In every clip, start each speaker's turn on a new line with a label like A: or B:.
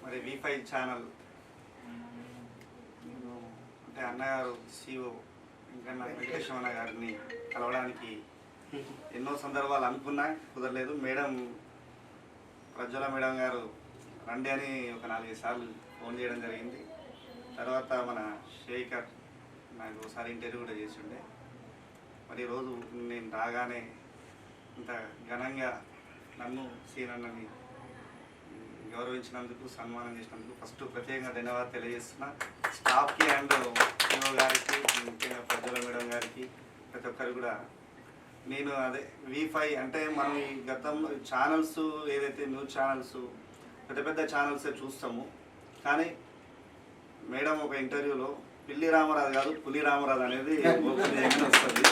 A: మరి V5 channel అంటే అన్నగారు CEO వెంకన్న వెంకటేశ్వర గారిని కలవడానికి ఎన్నో సందర్భాలు అనుకున్నా, కుదరలేదు. ప్రజ్వల మేడం గారు రండి అని ఒక 4-5 సార్లు ఫోన్ చేయడం జరిగింది. తర్వాత మన శేఖర్ నాకు ఒకసారి ఇంటర్వ్యూ కూడా చేసి ఉండే. మరి ఈరోజు నేను రాగానే ఇంత ఘనంగా నన్ను సీనన్నని గౌరవించినందుకు, సన్మానం చేసినందుకు ఫస్ట్ ప్రత్యేకంగా ధన్యవాదాలు తెలియజేస్తున్నా. స్టాఫ్కి అండ్ CEO గారికి, ముఖ్యంగా ప్రజ్వల మేడం గారికి, ప్రతి ఒక్కరు కూడా. నేను V5 అంటే మనం ఈ గతంలో ఛానల్స్ ఏదైతే న్యూస్ ఛానల్స్ పెద్ద పెద్ద ఛానల్సే చూస్తాము. కానీ మేడం ఒక ఇంటర్వ్యూలో పిల్లి రామరాజు కాదు పులి రామరాజు అనేది ఓపెన్ చేయగానే వస్తుంది.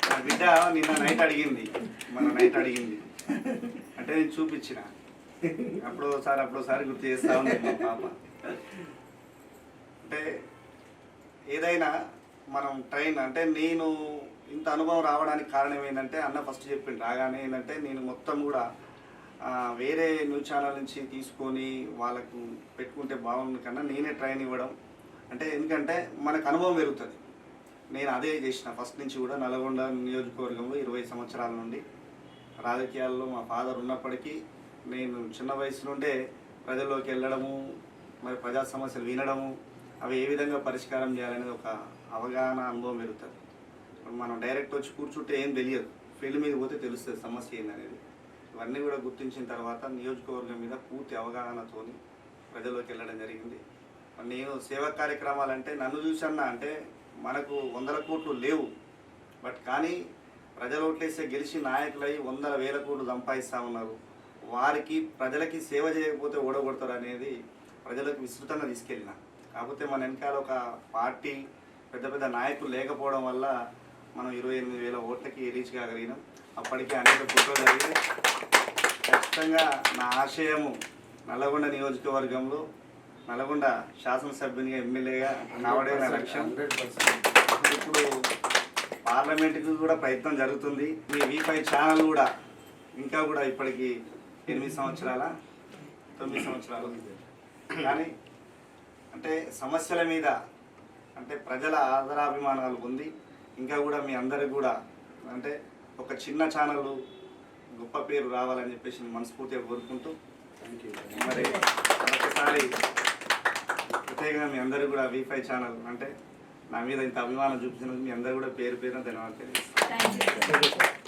A: నా బిడ్డ నిన్న నైట్ అడిగింది, అంటే నేను చూపించిన. అప్పుడోసారి గుర్తు చేస్తా ఉంది మా పాప. అంటే ఏదైనా మనం ట్రైన్ అంటే నేను ఇంత అనుభవం రావడానికి కారణం ఏంటంటే అన్న ఫస్ట్ చెప్పిండు రాగానే ఏంటంటే నేను మొత్తం కూడా వేరే న్యూస్ ఛానల్ నుంచి తీసుకొని వాళ్ళకు పెట్టుకుంటే బాగుంది కన్నా నేనే ట్రైన్ ఇవ్వడం. అంటే ఎందుకంటే మనకు అనుభవం పెరుగుతుంది. నేను అదే చేసిన ఫస్ట్ నుంచి కూడా. నల్గొండ నియోజకవర్గంలో 20 సంవత్సరాల నుండి రాజకీయాల్లో మా ఫాదర్ ఉన్నప్పటికీ నేను చిన్న వయసు నుండే ప్రజల్లోకి వెళ్ళడము, మరి ప్రజా సమస్యలు వినడము, అవి ఏ విధంగా పరిష్కారం చేయాలనేది ఒక అవగాహన, అనుభవం పెరుగుతుంది. మనం డైరెక్ట్ వచ్చి కూర్చుంటే ఏం తెలియదు, ఫీల్డ్ మీద పోతే తెలుస్తుంది సమస్య ఏందనేది. ఇవన్నీ కూడా గుర్తించిన తర్వాత నియోజకవర్గం మీద పూర్తి అవగాహనతోని ప్రజల్లోకి వెళ్ళడం జరిగింది. నేను సేవా కార్యక్రమాలంటే నన్ను చూసన్నా అంటే మనకు 100 కోట్లు లేవు, బట్ కానీ ప్రజలు ఓట్లేస్తే గెలిచి నాయకులై 100,000 కోట్లు సంపాదిస్తూ ఉన్నారు. వారికి ప్రజలకి సేవ చేయకపోతే ఓడగొడతారు అనేది ప్రజలకు విస్తృతంగా తీసుకెళ్ళిన. కాకపోతే మన వెనకాల ఒక పార్టీ పెద్ద పెద్ద నాయకులు లేకపోవడం వల్ల మనం 28,000 ఓట్లకి రీచ్ కాగలిగినాం. అప్పటికే అనేక కుట్రలు జరిగినాయి. ఖచ్చితంగా నా ఆశయము నల్లగొండ నియోజకవర్గంలో నల్గొండ శాసనసభ్యునిగా, ఎమ్మెల్యేగా కావడే నా లక్ష్యం. ఇప్పుడు పార్లమెంటుకు కూడా ప్రయత్నం జరుగుతుంది. ఈ V5 ఛానల్ కూడా ఇంకా కూడా ఇప్పటికి 9 సంవత్సరాలు కానీ అంటే సమస్యల మీద అంటే ప్రజల ఆదరాభిమానాలు పొంది ఇంకా కూడా మీ అందరికి కూడా అంటే ఒక చిన్న ఛానల్ గొప్ప పేరు రావాలని చెప్పేసి మనస్ఫూర్తిగా కోరుకుంటూ మరి ఒకసారి ప్రత్యేకంగా మీ అందరూ కూడా V5 ఛానల్ అంటే నా మీద ఇంత అభిమానం చూపించినందుకు మీ అందరూ కూడా పేరు ధన్యవాదాలు తెలియజేస్తాను.